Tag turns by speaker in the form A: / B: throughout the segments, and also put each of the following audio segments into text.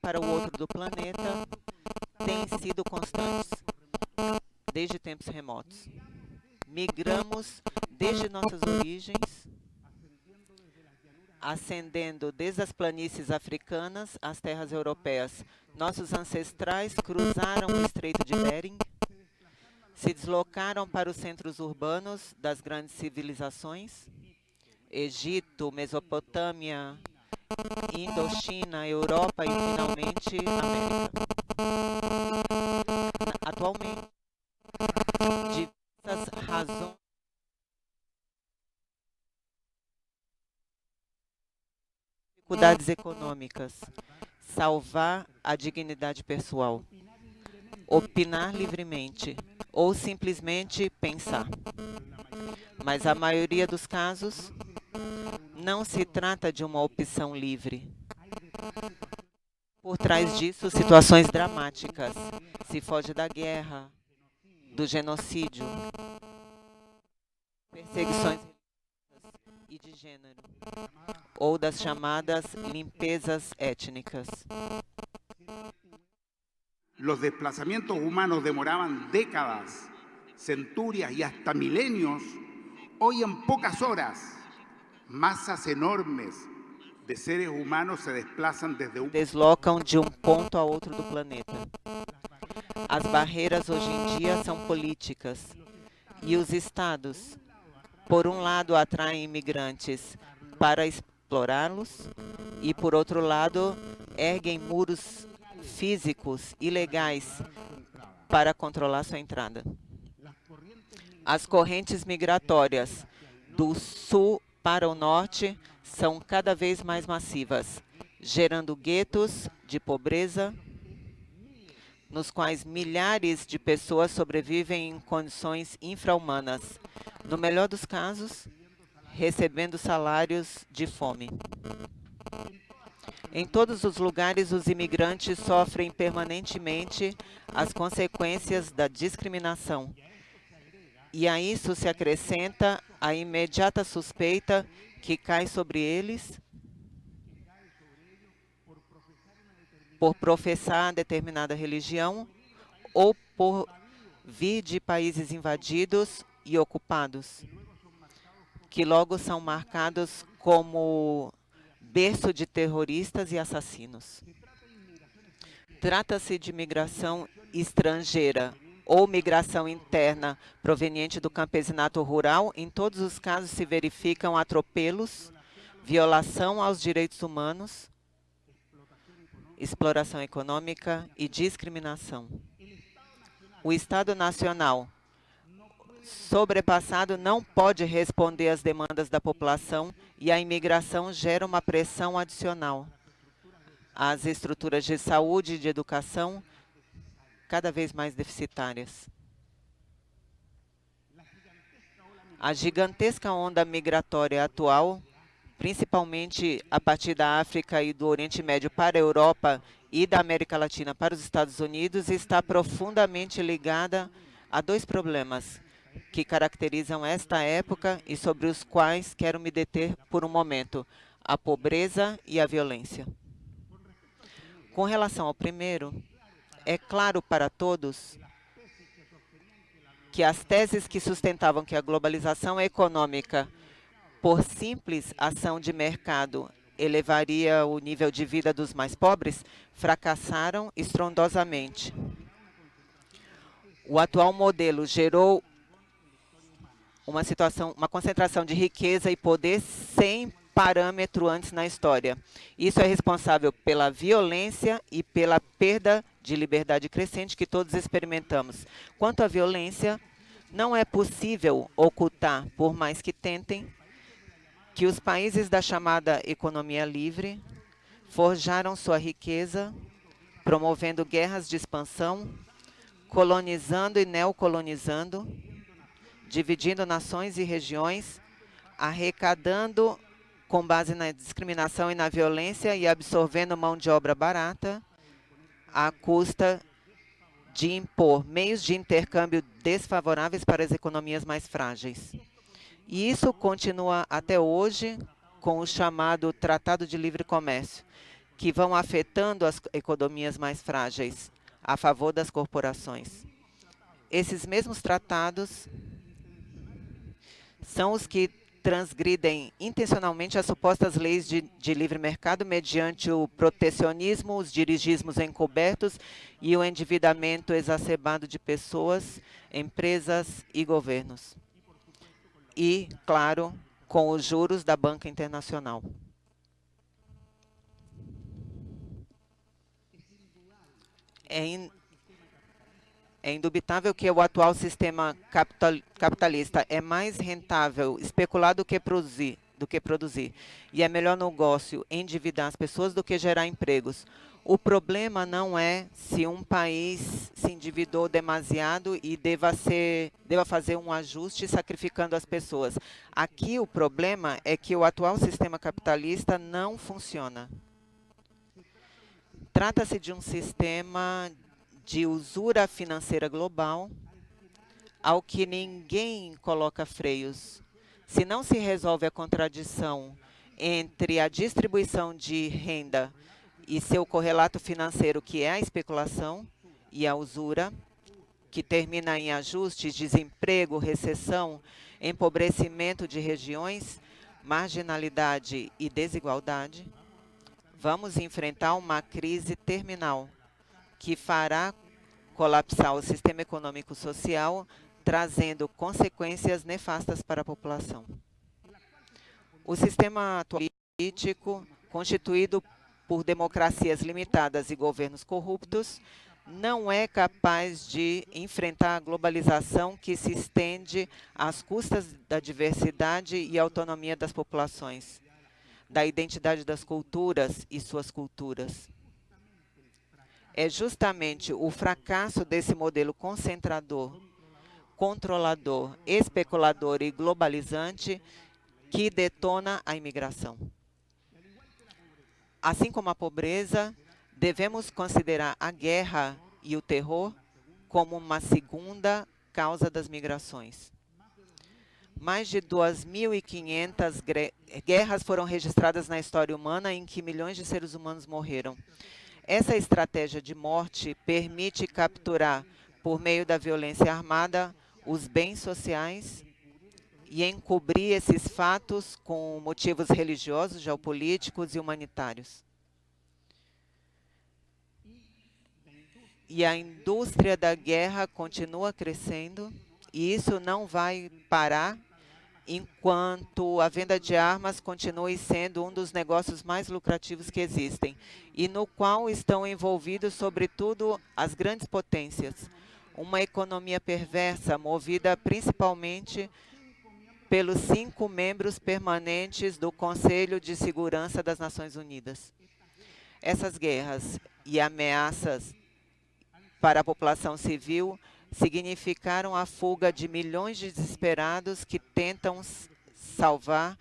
A: para o outro do planeta têm sido constantes desde tempos remotos. Migramos desde nossas origens, ascendendo desde as planícies africanas às terras europeias. Nossos ancestrais cruzaram o Estreito de Bering, se deslocaram para os centros urbanos das grandes civilizações, Egito, Mesopotâmia, Indochina, Europa e, finalmente, América. Atualmente, diversas razões dificuldades econômicas, salvar a dignidade pessoal, opinar livremente ou simplesmente pensar. Mas a maioria dos casos não se trata de uma opção livre. Por trás disso, situações dramáticas. Se foge da guerra, do genocídio, perseguições religiosas e de gênero, ou das chamadas limpezas étnicas.
B: Los desplazamientos humanos demoraban décadas, centurias y hasta milenios. Hoy, en pocas horas, masas enormes de seres humanos se desplazan
A: deslocam de um ponto a outro do planeta. As barreiras hoje em dia são políticas e os estados, por um lado, atraem imigrantes para explorá-los e, por outro lado, erguem muros físicos ilegais para controlar sua entrada. As correntes migratórias do sul para o norte são cada vez mais massivas, gerando guetos de pobreza, nos quais milhares de pessoas sobrevivem em condições infra-humanas, no melhor dos casos, recebendo salários de fome. Em todos os lugares, os imigrantes sofrem permanentemente as consequências da discriminação. E a isso se acrescenta a imediata suspeita que cai sobre eles por professar determinada religião ou por vir de países invadidos e ocupados, que logo são marcados como berço de terroristas e assassinos. Trata-se de migração estrangeira ou migração interna proveniente do campesinato rural. Em todos os casos se verificam atropelos, violação aos direitos humanos, exploração econômica e discriminação. O Estado Nacional sobrepassado não pode responder às demandas da população e a imigração gera uma pressão adicional. As estruturas de saúde e de educação cada vez mais deficitárias. A gigantesca onda migratória atual, principalmente a partir da África e do Oriente Médio para a Europa e da América Latina para os Estados Unidos, está profundamente ligada a dois problemas que caracterizam esta época e sobre os quais quero me deter por um momento: a pobreza e a violência. Com relação ao primeiro, é claro para todos que as teses que sustentavam que a globalização econômica, por simples ação de mercado, elevaria o nível de vida dos mais pobres, fracassaram estrondosamente. O atual modelo gerou uma concentração de riqueza e poder sem parâmetro antes na história. Isso é responsável pela violência e pela perda de liberdade crescente que todos experimentamos. Quanto à violência, não é possível ocultar, por mais que tentem, que os países da chamada economia livre forjaram sua riqueza, promovendo guerras de expansão, colonizando e neocolonizando, dividindo nações e regiões, arrecadando com base na discriminação e na violência e absorvendo mão de obra barata, à custa de impor meios de intercâmbio desfavoráveis para as economias mais frágeis. E isso continua até hoje com o chamado Tratado de Livre Comércio, que vão afetando as economias mais frágeis a favor das corporações. Esses mesmos tratados são os que transgridem intencionalmente as supostas leis de livre mercado mediante o protecionismo, os dirigismos encobertos e o endividamento exacerbado de pessoas, empresas e governos. E, claro, com os juros da banca internacional. É indubitável que o atual sistema capitalista é mais rentável especular do que produzir. E é melhor negócio endividar as pessoas do que gerar empregos. O problema não é se um país se endividou demasiado e deva fazer um ajuste sacrificando as pessoas. Aqui o problema é que o atual sistema capitalista não funciona. Trata-se de um sistema de usura financeira global, ao que ninguém coloca freios. Se não se resolve a contradição entre a distribuição de renda e seu correlato financeiro, que é a especulação, e a usura, que termina em ajustes, desemprego, recessão, empobrecimento de regiões, marginalidade e desigualdade, vamos enfrentar uma crise terminal que fará colapsar o sistema econômico-social, trazendo consequências nefastas para a população. O sistema político, constituído por democracias limitadas e governos corruptos, não é capaz de enfrentar a globalização que se estende às custas da diversidade e autonomia das populações, da identidade das culturas e suas culturas. É justamente o fracasso desse modelo concentrador, controlador, especulador e globalizante que detona a imigração. Assim como a pobreza, devemos considerar a guerra e o terror como uma segunda causa das migrações. Mais de 2.500 guerras foram registradas na história humana em que milhões de seres humanos morreram. Essa estratégia de morte permite capturar, por meio da violência armada, os bens sociais e encobrir esses fatos com motivos religiosos, geopolíticos e humanitários. E a indústria da guerra continua crescendo, e isso não vai parar enquanto a venda de armas continue sendo um dos negócios mais lucrativos que existem, e no qual estão envolvidos, sobretudo, as grandes potências. Uma economia perversa, movida principalmente pelos 5 membros permanentes do Conselho de Segurança das Nações Unidas. Essas guerras e ameaças para a população civil significaram a fuga de milhões de desesperados que tentam salvar-se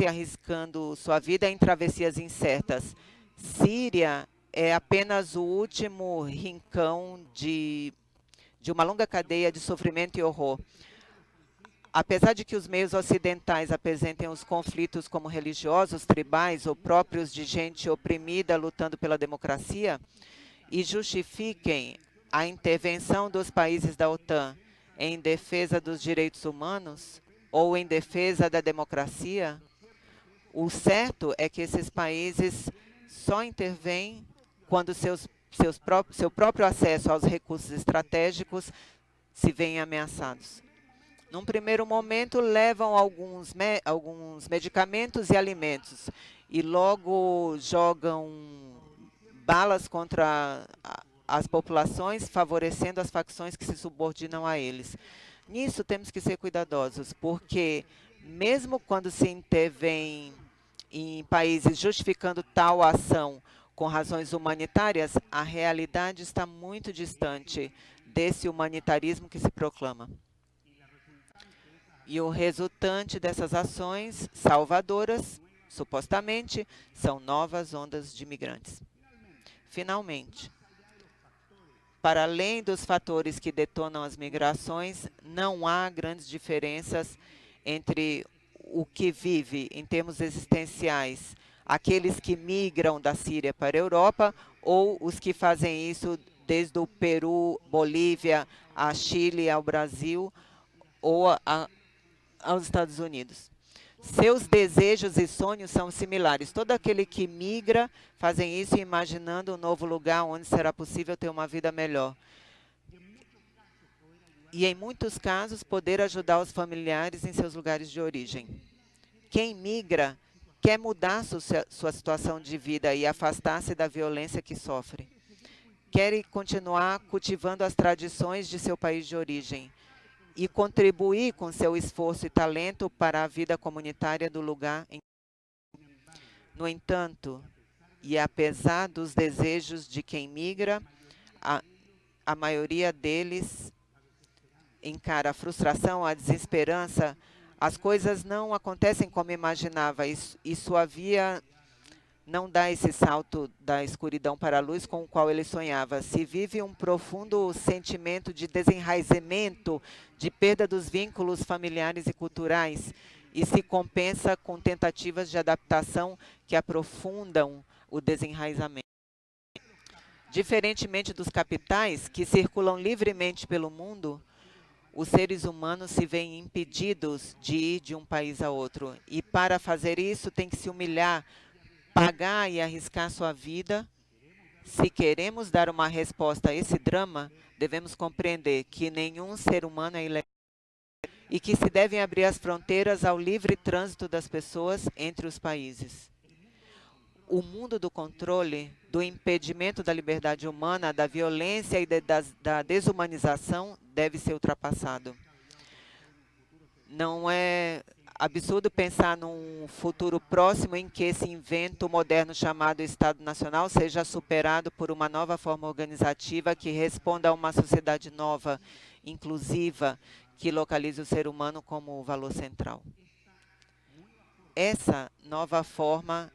A: arriscando sua vida em travessias incertas. Síria é apenas o último rincão de uma longa cadeia de sofrimento e horror. Apesar de que os meios ocidentais apresentem os conflitos como religiosos, tribais ou próprios de gente oprimida lutando pela democracia, e justifiquem a intervenção dos países da OTAN em defesa dos direitos humanos ou em defesa da democracia, o certo é que esses países só intervêm quando seu próprio acesso aos recursos estratégicos se veem ameaçados. Num primeiro momento, levam alguns medicamentos e alimentos e logo jogam balas contra as populações, favorecendo as facções que se subordinam a eles. Nisso temos que ser cuidadosos, porque mesmo quando se intervém em países justificando tal ação com razões humanitárias, a realidade está muito distante desse humanitarismo que se proclama. E o resultante dessas ações salvadoras, supostamente, são novas ondas de imigrantes. Finalmente, para além dos fatores que detonam as migrações, não há grandes diferenças entre o que vive, em termos existenciais, aqueles que migram da Síria para a Europa ou os que fazem isso desde o Peru, Bolívia, a Chile, ao Brasil ou aos Estados Unidos. Seus desejos e sonhos são similares. Todo aquele que migra fazem isso imaginando um novo lugar onde será possível ter uma vida melhor. E, em muitos casos, poder ajudar os familiares em seus lugares de origem. Quem migra quer mudar sua situação de vida e afastar-se da violência que sofre. Quer continuar cultivando as tradições de seu país de origem e contribuir com seu esforço e talento para a vida comunitária do lugar. No entanto, e apesar dos desejos de quem migra, a maioria deles encara a frustração, a desesperança. As coisas não acontecem como imaginava e sua via não dá esse salto da escuridão para a luz com o qual ele sonhava. Se vive um profundo sentimento de desenraizamento, de perda dos vínculos familiares e culturais, e se compensa com tentativas de adaptação que aprofundam o desenraizamento. Diferentemente dos capitais, que circulam livremente pelo mundo, os seres humanos se veem impedidos de ir de um país a outro. E para fazer isso, tem que se humilhar, pagar e arriscar sua vida. Se queremos dar uma resposta a esse drama, devemos compreender que nenhum ser humano é ilegal e que se devem abrir as fronteiras ao livre trânsito das pessoas entre os países. O mundo do controle, do impedimento da liberdade humana, da violência e da desumanização deve ser ultrapassado. Não é absurdo pensar num futuro próximo em que esse invento moderno chamado Estado Nacional seja superado por uma nova forma organizativa que responda a uma sociedade nova, inclusiva, que localize o ser humano como o valor central. Essa nova forma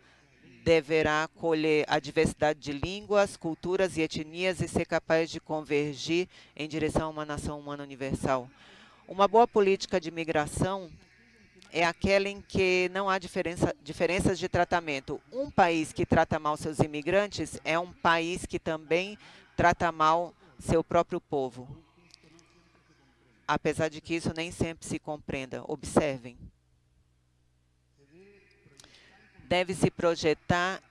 A: deverá acolher a diversidade de línguas, culturas e etnias e ser capaz de convergir em direção a uma nação humana universal. Uma boa política de migração é aquela em que não há diferenças de tratamento. Um país que trata mal seus imigrantes é um país que também trata mal seu próprio povo. Apesar de que isso nem sempre se compreenda. Observem. Deve-se projetar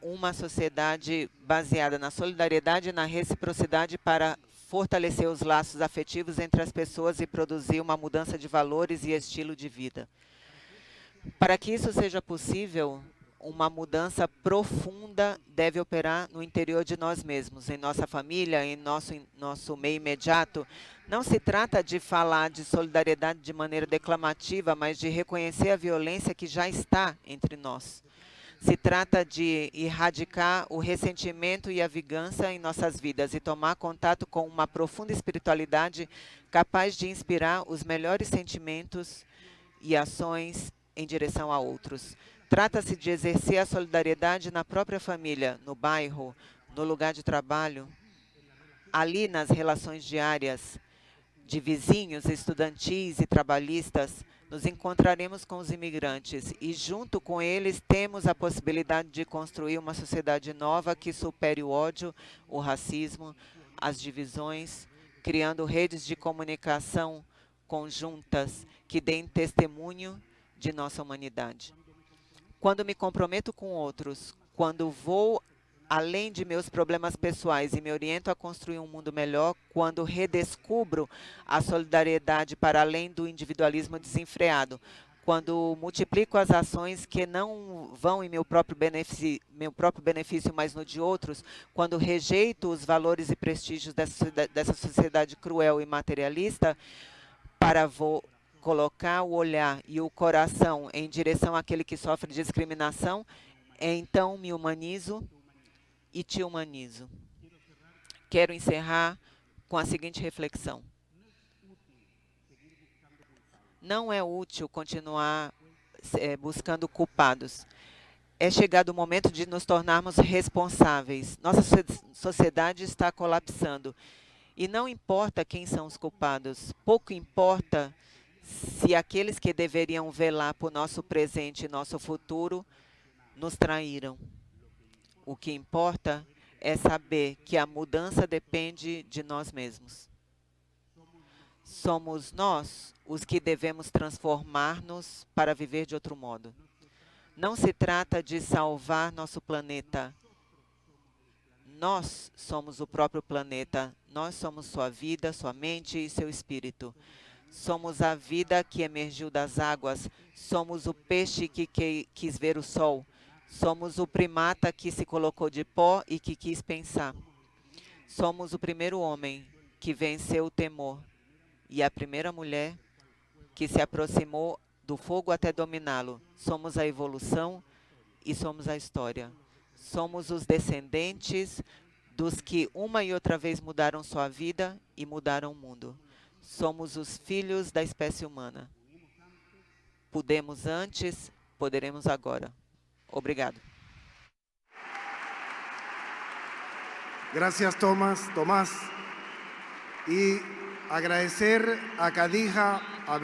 A: uma sociedade baseada na solidariedade e na reciprocidade para fortalecer os laços afetivos entre as pessoas e produzir uma mudança de valores e estilo de vida. Para que isso seja possível, uma mudança profunda deve operar no interior de nós mesmos, em nossa família, em nosso meio imediato. Não se trata de falar de solidariedade de maneira declamativa, mas de reconhecer a violência que já está entre nós. Se trata de erradicar o ressentimento e a vingança em nossas vidas e tomar contato com uma profunda espiritualidade capaz de inspirar os melhores sentimentos e ações em direção a outros. Trata-se de exercer a solidariedade na própria família, no bairro, no lugar de trabalho, ali nas relações diárias de vizinhos, estudantis e trabalhistas. Nos encontraremos com os imigrantes e, junto com eles, temos a possibilidade de construir uma sociedade nova que supere o ódio, o racismo, as divisões, criando redes de comunicação conjuntas que deem testemunho de nossa humanidade. Quando me comprometo com outros, quando vou além de meus problemas pessoais e me oriento a construir um mundo melhor, quando redescubro a solidariedade para além do individualismo desenfreado, quando multiplico as ações que não vão em meu próprio benefício, mas no de outros, quando rejeito os valores e prestígios dessa sociedade cruel e materialista, para colocar o olhar e o coração em direção àquele que sofre discriminação, então me humanizo e te humanizo. Quero encerrar com a seguinte reflexão. Não é útil continuar buscando culpados. É chegado o momento de nos tornarmos responsáveis. Nossa sociedade está colapsando. E não importa quem são os culpados. Pouco importa se aqueles que deveriam velar por nosso presente e nosso futuro nos traíram. O que importa é saber que a mudança depende de nós mesmos. Somos nós os que devemos transformar-nos para viver de outro modo. Não se trata de salvar nosso planeta. Nós somos o próprio planeta. Nós somos sua vida, sua mente e seu espírito. Somos a vida que emergiu das águas. Somos o peixe que quis ver o sol. Somos o primata que se colocou de pó e que quis pensar. Somos o primeiro homem que venceu o temor e a primeira mulher que se aproximou do fogo até dominá-lo. Somos a evolução e somos a história. Somos os descendentes dos que uma e outra vez mudaram sua vida e mudaram o mundo. Somos os filhos da espécie humana. Pudemos antes, poderemos agora. Obrigado.
C: Gracias, Tomás. Y agradecer a Khadija, a